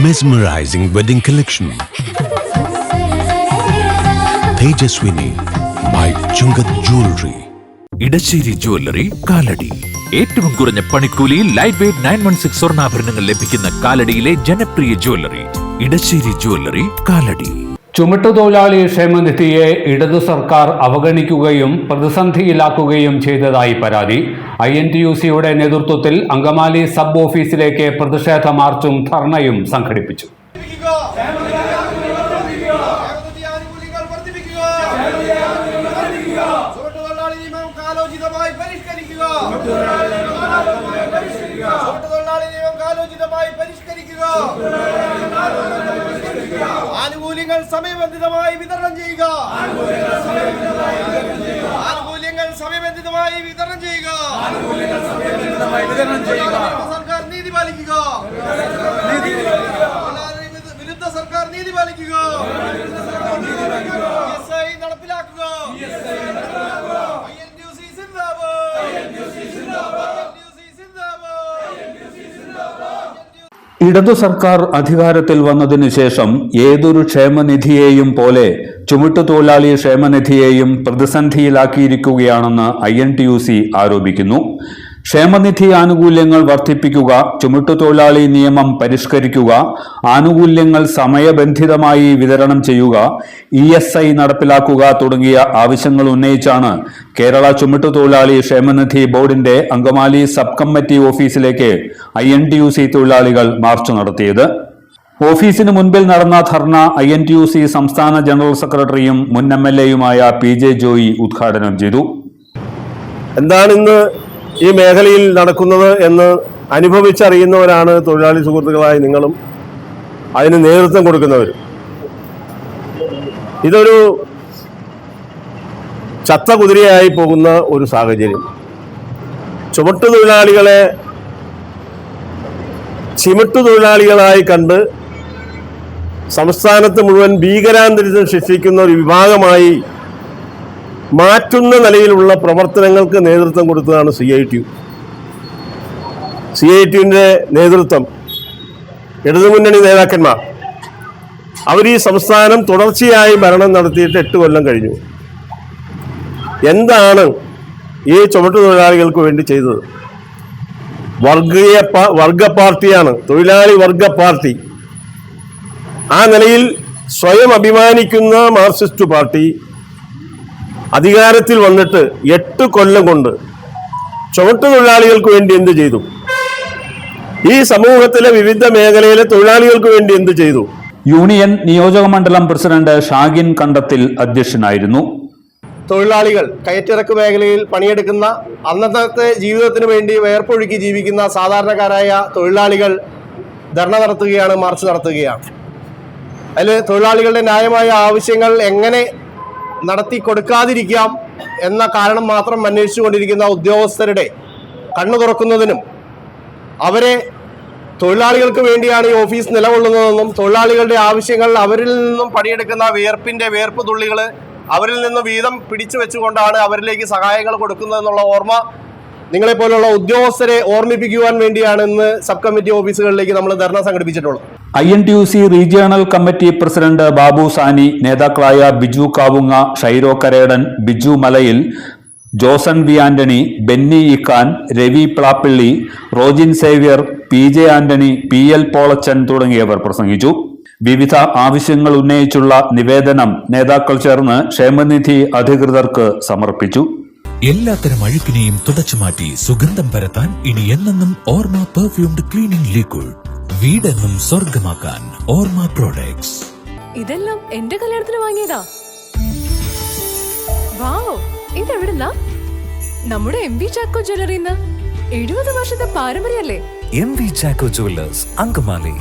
Mesmerizing wedding collection. Tejaswini by Chungat Jewelry. Edassery jewellery Kalady. ഏറ്റവും കുറഞ്ഞ പണിക്കൂലിയിൽ ലൈറ്റ് വെയ്റ്റ് 916 സ്വർണ്ണാഭരണങ്ങൾ ലഭിക്കുന്ന കാലടിയിലെ ജനപ്രിയ ജ്വല്ലറി ഇടശ്ശേരി ജ്വല്ലറി കാലടി. ചുമട്ടുതൊഴിലാളി ക്ഷേമനിധിയെ ഇടതു സർക്കാർ അവഗണിക്കുകയും പ്രതിസന്ധിയിലാക്കുകയും ചെയ്തതായി പരാതി. INTUCയുടെ നേതൃത്വത്തിൽ അങ്കമാലി സബ് ഓഫീസിലേക്ക് പ്രതിഷേധ മാർച്ചും ധർണയും സംഘടിപ്പിച്ചു. ആനുകൂല്യങ്ങൾ സമയബന്ധിതമായി വിതരണം ചെയ്യുക. സർക്കാർ നീതി പാലിക്കുക. വിരുദ്ധ സർക്കാർ നീതി പാലിക്കുക. ESI നടപ്പിലാക്കുക. INTUC ഇടതു സർക്കാർ അധികാരത്തിൽ വന്നതിനു ശേഷം ഏതൊരു ക്ഷേമനിധിയെയും പോലെ ചുമട്ടുതൊഴിലാളി ക്ഷേമനിധിയെയും പ്രതിസന്ധിയിലാക്കിയിരിക്കുകയാണെന്ന് INTUC ആരോപിക്കുന്നു. ക്ഷേമനിധി ആനുകൂല്യങ്ങൾ വർദ്ധിപ്പിക്കുക, ചുമട്ടുതൊഴിലാളി നിയമം പരിഷ്കരിക്കുക, ആനുകൂല്യങ്ങൾ സമയബന്ധിതമായി വിതരണം ചെയ്യുക, ESI നടപ്പിലാക്കുക തുടങ്ങിയ ആവശ്യങ്ങൾ ഉന്നയിച്ചാണ് കേരള ചുമട്ടുതൊഴിലാളി ക്ഷേമനിധി ബോർഡിന്റെ അങ്കമാലി സബ് കമ്മിറ്റി ഓഫീസിലേക്ക് INTUC തൊഴിലാളികൾ മാർച്ച് നടത്തിയത്. ഓഫീസിന് മുൻപിൽ നടന്ന ധർണ INTUC സംസ്ഥാന ജനറൽ സെക്രട്ടറിയും മുൻ MLAയുമായ PJ ജോയി ഉദ്ഘാടനം ചെയ്തു. എന്താണ് ഇന്ന് ഈ മേഖലയിൽ നടക്കുന്നത് എന്ന് അനുഭവിച്ചറിയുന്നവരാണ് തൊഴിലാളി സുഹൃത്തുക്കളായ നിങ്ങളും അതിന് നേതൃത്വം കൊടുക്കുന്നവരും. ഇതൊരു ചത്ത കുതിരയായി പോകുന്ന ഒരു സാഹചര്യം. ചുമട്ടുതൊഴിലാളികളെ ചിമട്ടുതൊഴിലാളികളായി കണ്ട് സംസ്ഥാനത്ത് മുഴുവൻ ഭീകരാന്തരീക്ഷം സൃഷ്ടിക്കുന്ന ഒരു വിഭാഗമായി മാറ്റുന്ന നിലയിലുള്ള പ്രവർത്തനങ്ങൾക്ക് നേതൃത്വം കൊടുത്തതാണ് CITU. CITUവിൻ്റെ നേതൃത്വം ഇടതുമുന്നണി നേതാക്കന്മാർ അവർ ഈ സംസ്ഥാനം തുടർച്ചയായി ഭരണം നടത്തിയിട്ട് 8 കൊല്ലം കഴിഞ്ഞു. എന്താണ് ഈ ചുമട്ടുതൊഴിലാളികൾക്ക് വേണ്ടി ചെയ്തത്? വർഗ പാർട്ടിയാണ്, തൊഴിലാളി വർഗ പാർട്ടി. ആ നിലയിൽ സ്വയം അഭിമാനിക്കുന്ന മാർക്സിസ്റ്റ് പാർട്ടി അധികാരത്തിൽ വന്നിട്ട് 8 കൊല്ലം കൊണ്ട് ചുമട്ടുതൊഴിലാളികൾക്ക് വേണ്ടി എന്ത് ചെയ്തു? ഈ സമൂഹത്തിലെ വിവിധ മേഖലയിലെ തൊഴിലാളികൾക്ക് വേണ്ടി എന്ത് ചെയ്തു? യൂണിയൻ നിയോജക മണ്ഡലം പ്രസിഡന്റ് ഷാഗിൻ കണ്ടത്തിൽ അധ്യക്ഷനായിരുന്നു. തൊഴിലാളികൾ കയറ്റിറക്ക് മേഖലയിൽ പണിയെടുക്കുന്ന അന്നത്തെ ജീവിതത്തിന് വേണ്ടി വേർപ്പൊഴുക്കി ജീവിക്കുന്ന സാധാരണക്കാരായ തൊഴിലാളികൾ ധർണ നടത്തുകയാണ്, മാർച്ച് നടത്തുകയാണ്. അതിൽ തൊഴിലാളികളുടെ ന്യായമായ ആവശ്യങ്ങൾ എങ്ങനെ നടത്തി കൊടുക്കാതിരിക്കാം എന്ന കാരണം മാത്രം അന്വേഷിച്ചുകൊണ്ടിരിക്കുന്ന ഉദ്യോഗസ്ഥരുടെ കണ്ണു തുറക്കുന്നതിനും അവരെ തൊഴിലാളികൾക്ക് വേണ്ടിയാണ് ഈ ഓഫീസ് നിലകൊള്ളുന്നതെന്നും തൊഴിലാളികളുടെ ആവശ്യങ്ങൾ അവരിൽ നിന്നും പണിയെടുക്കുന്ന വേർപ്പ് തുള്ളികൾ അവരിൽ നിന്ന് വീതം പിടിച്ചു വെച്ചുകൊണ്ടാണ് അവരിലേക്ക് സഹായങ്ങൾ കൊടുക്കുന്നതെന്നുള്ള ഓർമ്മ നിങ്ങളെപ്പോലുള്ള ഉദ്യോഗസ്ഥരെ ഓർമ്മിപ്പിക്കുവാൻ വേണ്ടിയാണ് ഇന്ന് സബ് കമ്മിറ്റി ഓഫീസുകളിലേക്ക് നമ്മൾ ധർണ സംഘടിപ്പിച്ചിട്ടുള്ളത്. INTUC regional committee president Babu Sani, നേതാക്കളായ Biju Kavunga, Shairo Karedan, Biju Malayil, Joson V Antony, Benny Ikkan, Ravi Plappilly, Rojin Xavier, PJ Antony, PL Polachan തുടങ്ങിയവർ പ്രസംഗിച്ചു. വിവിധ ആവശ്യങ്ങൾ ഉന്നയിച്ചുള്ള നിവേദനം നേതാക്കൾ ചേർന്ന് ക്ഷേമനിധി അധികൃതർക്ക് സമർപ്പിച്ചു. എല്ലാത്തരം അഴുക്കിനെയും തുടച്ചുമാറ്റി സുഗന്ധം പരത്താൻ ഇനി എന്നെന്നും ഓർമ്മ പെർഫ്യൂംഡ് ക്ലീനിംഗ് ലിക്വിഡ്. വീടെന്നും സ്വർഗമാക്കാൻ ഓർമ്മ പ്രോഡക്ട്സ്. ഇതെല്ലാം എന്റെ കല്യാണത്തിന് വാങ്ങിയതാ. വാവ്, ഇതെവിടുന്നാ? നമ്മുടെ MV ചാക്കോ ജ്വല്ലറിന്ന്. 70 വർഷത്തെ പാരമ്പര്യല്ലേ. MV Chacko Jewellers, Angamaly.